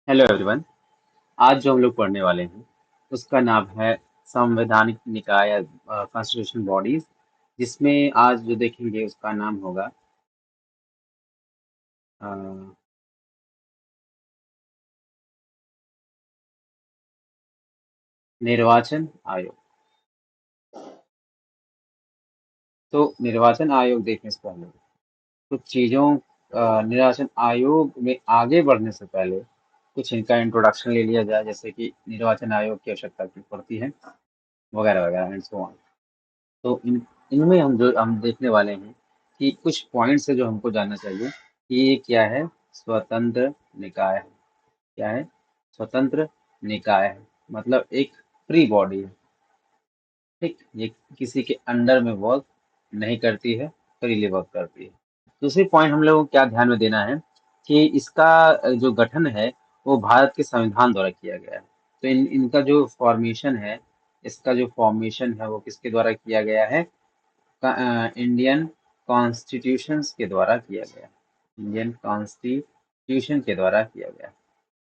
Hello everyone. आज जो हम लोग पढ़ने वाले हैं उसका नाम है संवैधानिक निकाय या कॉन्स्टिट्यूशन बॉडीज, जिसमें आज जो देखेंगे उसका नाम होगा अ, निर्वाचन आयोग। तो निर्वाचन आयोग देखने से पहले कुछ चीज़ों निर्वाचन आयोग में आगे बढ़ने से पहले कुछ इनका इंट्रोडक्शन ले लिया जाए, जैसे कि निर्वाचन आयोग की आवश्यकता क्यों पड़ती है, वगैरह वगैरह एंड सो ऑन। तो इनमें हम देखने वाले हैं कि कुछ पॉइंट्स है जो हमको जानना चाहिए कि ये क्या है। स्वतंत्र निकाय है। क्या है? स्वतंत्र निकाय है, मतलब एक फ्री बॉडी है। ठीक, ये किसी के अंडर में वर्क नहीं करती है, फ्रीली वर्क करती है। दूसरी पॉइंट हम लोगों को क्या ध्यान में देना है कि इसका जो गठन है वो भारत के संविधान द्वारा किया गया है। तो इनका जो फॉर्मेशन है, इसका जो फॉर्मेशन है वो किसके द्वारा किया गया है? इंडियन कॉन्स्टिट्यूशंस के द्वारा किया गया। इंडियन कॉन्स्टिट्यूशन के द्वारा किया गया।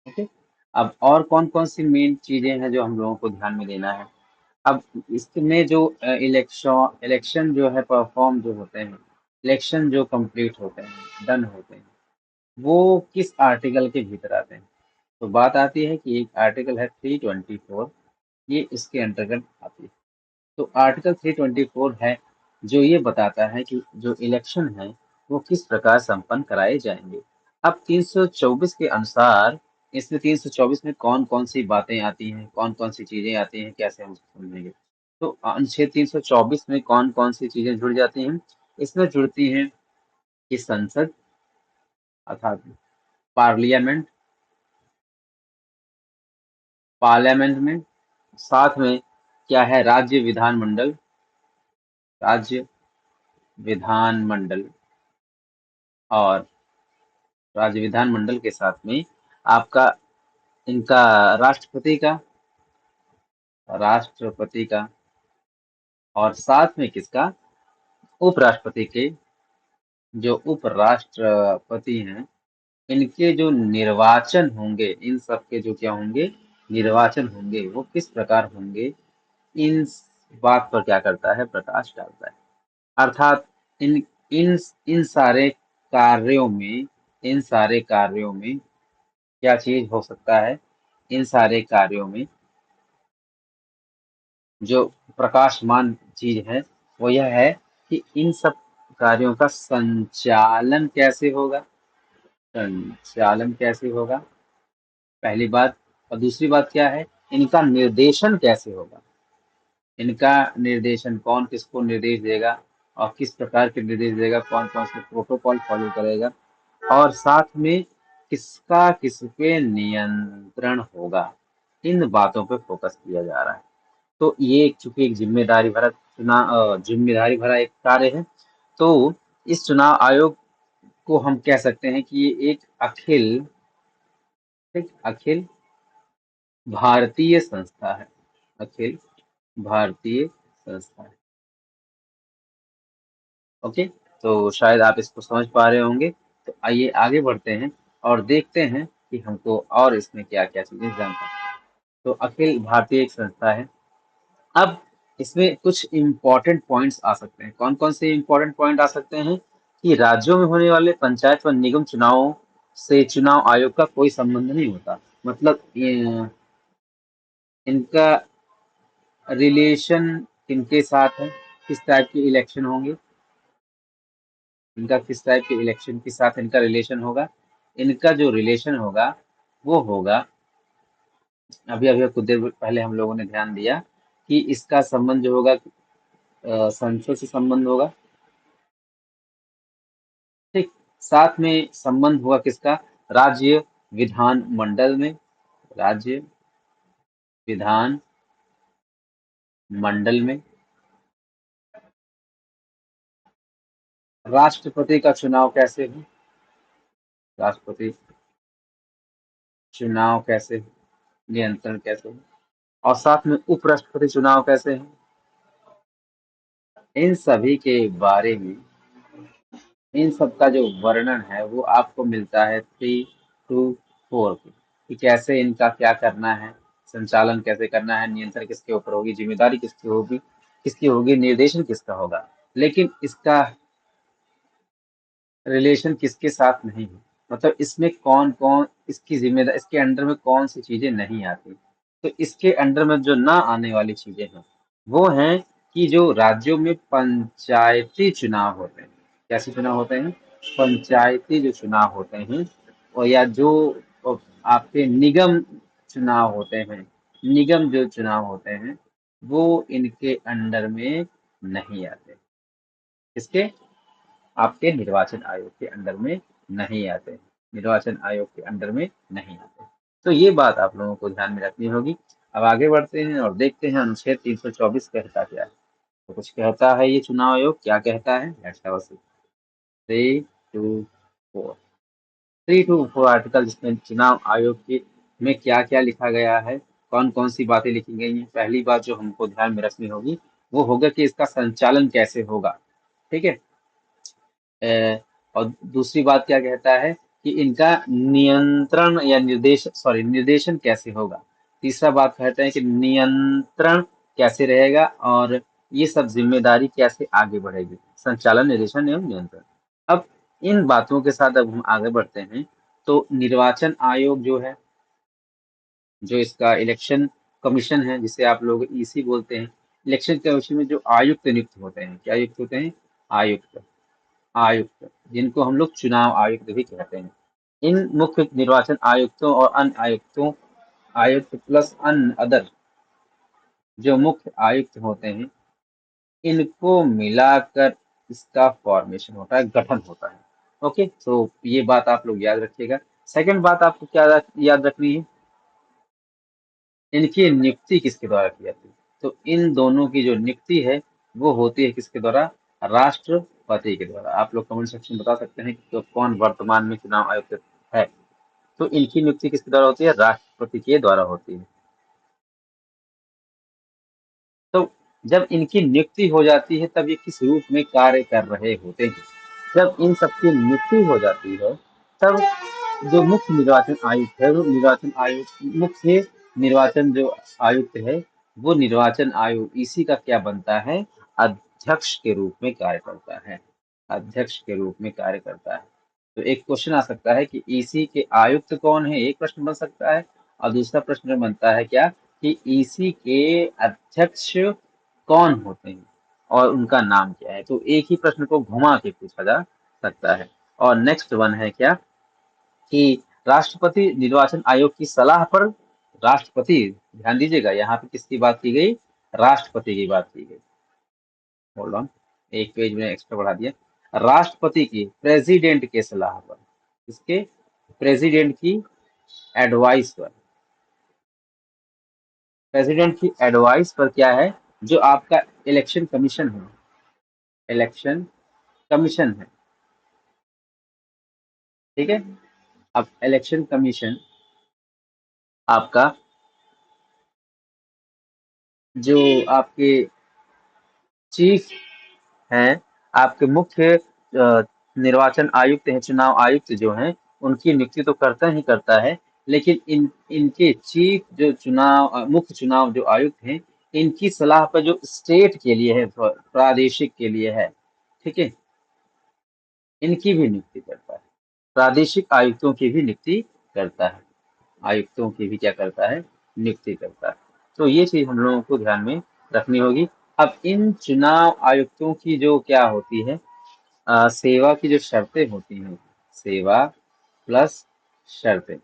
ओके। अब और कौन कौन सी मेन चीजें हैं जो हम लोगों को ध्यान में देना है? अब इसमें जो इलेक्शन इलेक्शन जो है परफॉर्म जो होते हैं, इलेक्शन जो कंप्लीट होते हैं, डन होते हैं, वो किस आर्टिकल के भीतर आते हैं? तो बात आती है कि एक आर्टिकल है 324, ये इसके अंतर्गत आती है। तो आर्टिकल 324 है जो ये बताता है कि जो इलेक्शन है वो किस प्रकार संपन्न कराए जाएंगे। अब 324 के अनुसार इसमें 324 में कौन कौन सी बातें आती हैं, कौन कौन सी चीजें आती हैं, कैसे हम उसको समझेंगे? तो अनुच्छेद 324 में कौन कौन सी चीजें जुड़ जाती हैं? इसमें जुड़ती हैं कि संसद अर्थात पार्लियामेंट, पार्लियामेंट में, साथ में क्या है, राज्य विधानमंडल, राज्य विधानमंडल, और राज्य विधानमंडल के साथ में आपका इनका राष्ट्रपति का, राष्ट्रपति का, और साथ में किसका, उपराष्ट्रपति के। जो उपराष्ट्रपति हैं इनके जो निर्वाचन होंगे, इन सब के जो क्या होंगे, निर्वाचन होंगे, वो किस प्रकार होंगे, इन बात पर क्या करता है, प्रकाश डालता है। अर्थात इन इन इन सारे कार्यों में, इन सारे कार्यों में क्या चीज हो सकता है? इन सारे कार्यों में जो प्रकाशमान चीज है वो यह है कि इन सब कार्यों का संचालन कैसे होगा। संचालन कैसे होगा, पहली बात। और दूसरी बात क्या है, इनका निर्देशन कैसे होगा। इनका निर्देशन कौन किसको निर्देश देगा और किस प्रकार के निर्देश देगा, कौन कौन से प्रोटोकॉल फॉलो करेगा, और साथ में किसका किस पे नियंत्रण होगा। इन बातों पे फोकस किया जा रहा है। तो ये चूंकि एक जिम्मेदारी भरा एक कार्य है, तो इस चुनाव आयोग को हम कह सकते हैं कि ये एक अखिल भारतीय संस्था है। अखिल भारतीय संस्था है। ओके। तो शायद आप इसको समझ पा रहे होंगे। तो आइए आगे बढ़ते हैं और देखते हैं कि हमको और इसमें क्या क्या चीजें जानना है। तो अखिल भारतीय एक संस्था है। अब इसमें कुछ इम्पोर्टेंट पॉइंट्स आ सकते हैं। कौन कौन से इम्पोर्टेंट पॉइंट आ सकते हैं? कि राज्यों में होने वाले पंचायत व निगम चुनावों से चुनाव आयोग का कोई संबंध नहीं होता। मतलब इनका रिलेशन किनके साथ है, किस टाइप के इलेक्शन होंगे, इनका किस टाइप के इलेक्शन के साथ इनका रिलेशन होगा। इनका जो रिलेशन होगा वो होगा, अभी अभी कुछ देर पहले हम लोगों ने ध्यान दिया कि इसका संबंध जो होगा संसद से संबंध होगा। ठीक। साथ में संबंध हुआ किसका, राज्य विधान मंडल में, राज्य विधान मंडल में। राष्ट्रपति का चुनाव कैसे हो, राष्ट्रपति चुनाव कैसे हो, नियंत्रण कैसे हो, और साथ में उपराष्ट्रपति चुनाव कैसे है, इन सभी के बारे में, इन सब का जो वर्णन है वो आपको मिलता है 3 to 4 पे। कि कैसे इनका क्या करना है, संचालन कैसे करना है, नियंत्रण किसके ऊपर होगी, जिम्मेदारी किसकी होगी, निर्देशन किसका होगा। लेकिन इसका रिलेशन किसके साथ नहीं है, मतलब इसमें कौन कौन इसकी जिम्मेदार, इसके अंडर में कौन सी चीजें नहीं आती। तो इसके अंडर में जो ना आने वाली चीजें हैं वो हैं कि जो राज्यों में पंचायती चुनाव होते हैं। कैसे चुनाव होते हैं? पंचायती जो चुनाव होते हैं, और या जो आपके निगम चुनाव होते हैं, निगम जो चुनाव होते हैं वो इनके अंडर में नहीं आते। किसके? आपके निर्वाचन आयोग के अंडर में नहीं आते, निर्वाचन आयोग के अंडर में नहीं आते। तो ये बात आप लोगों को ध्यान में रखनी होगी। अब आगे बढ़ते हैं और देखते हैं अनुच्छेद 324 कहता क्या है। तो कुछ कहता है ये चुनाव आयोग, क्या कहता है? Let's have a see. 324, 324 article, जिसमें चुनाव आयोग के में क्या क्या लिखा गया है, कौन कौन सी बातें लिखी गई हैं। पहली बात जो हमको ध्यान में रखनी होगी वो होगा कि इसका संचालन कैसे होगा। ठीक है। और दूसरी बात क्या कहता है कि इनका नियंत्रण या निर्देशन कैसे होगा। तीसरा बात कहता है कि नियंत्रण कैसे रहेगा, और ये सब जिम्मेदारी कैसे आगे बढ़ेगी, संचालन, निर्देशन एवं नियंत्रण। अब इन बातों के साथ अब हम आगे बढ़ते हैं। तो निर्वाचन आयोग जो है, जो इसका इलेक्शन कमीशन है, जिसे आप लोग ईसी बोलते हैं, इलेक्शन कमीशन में जो आयुक्त नियुक्त होते हैं, क्या युक्त होते हैं? आयुक्त। आयुक्त, जिनको हम लोग चुनाव आयुक्त भी कहते हैं। इन मुख्य निर्वाचन आयुक्तों और अन्य आयुक्तों, आयुक्त प्लस अन्य अदर जो मुख्य आयुक्त होते हैं, इनको मिलाकर इसका फॉर्मेशन होता है, गठन होता है। ओके, तो ये बात आप लोग याद रखिएगा। सेकंड बात आपको क्या याद रखनी है? इनकी नियुक्ति किसके द्वारा की जाती है? तो इन दोनों की जो नियुक्ति है वो होती है किसके द्वारा? राष्ट्रपति के द्वारा। आप लोग कमेंट सेक्शन में बता सकते हैं कि तो कौन वर्तमान में चुनाव आयुक्त है। तो इनकी नियुक्ति किसके द्वारा होती है? राष्ट्रपति के द्वारा होती है। तो जब इनकी नियुक्ति हो जाती है तब ये किस रूप में कार्य कर रहे होते हैं? जब इन सबकी नियुक्ति हो जाती है तब जो मुख्य निर्वाचन आयुक्त है, वो निर्वाचन आयुक्त, मुख्य निर्वाचन जो आयुक्त है, वो निर्वाचन आयोग इसी का क्या बनता है? अध्यक्ष के रूप में कार्य करता है। अध्यक्ष के रूप में कार्य करता है। तो एक क्वेश्चन आ सकता है कि ईसी के आयुक्त कौन है, एक प्रश्न बन सकता है। और दूसरा प्रश्न बनता है क्या, कि ईसी के अध्यक्ष कौन होते हैं और उनका नाम क्या है। तो एक ही प्रश्न को घुमा के पूछा जा सकता है। और नेक्स्ट वन है क्या, कि राष्ट्रपति निर्वाचन आयोग की सलाह पर, राष्ट्रपति, ध्यान दीजिएगा यहाँ पे किसकी बात की गई? राष्ट्रपति की बात की गई। होल्ड ऑन, एक पेज में एक्स्ट्रा बढ़ा दिया। राष्ट्रपति की, प्रेसिडेंट के सलाह पर, किसके? प्रेसिडेंट की एडवाइस पर। प्रेसिडेंट की एडवाइस पर क्या है, जो आपका इलेक्शन कमीशन है, इलेक्शन कमीशन है। ठीक है। अब इलेक्शन कमीशन आपका, जो आपके चीफ हैं, आपके मुख्य निर्वाचन आयुक्त हैं, चुनाव आयुक्त जो हैं, उनकी नियुक्ति तो करता ही करता है। लेकिन इनके चीफ जो मुख्य चुनाव जो आयुक्त हैं, इनकी सलाह पर जो स्टेट के लिए है, प्रादेशिक के लिए है, ठीक है, इनकी भी नियुक्ति करता है। प्रादेशिक आयुक्तों की भी नियुक्ति करता है। आयुक्तों की भी क्या करता है? नियुक्ति करता है। तो ये चीज हम लोगों को ध्यान में रखनी होगी। अब इन चुनाव आयुक्तों की जो क्या होती है, सेवा की जो शर्तें होती हैं, सेवा प्लस शर्तें।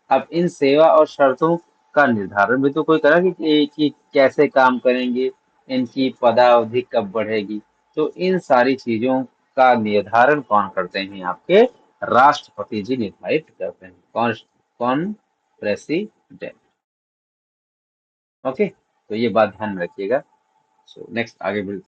अब इन सेवा और शर्तों का निर्धारण भी तो कोई करा कि कैसे काम करेंगे, इनकी पदावधि कब बढ़ेगी। तो इन सारी चीजों का निर्धारण कौन करते हैं? आपके राष्ट्रपति जी निर्धारित करते हैं। कौन? कौन? प्रेसिडेंट। ओके, तो ये बात ध्यान में रखिएगा। सो नेक्स्ट आगे बढ़ते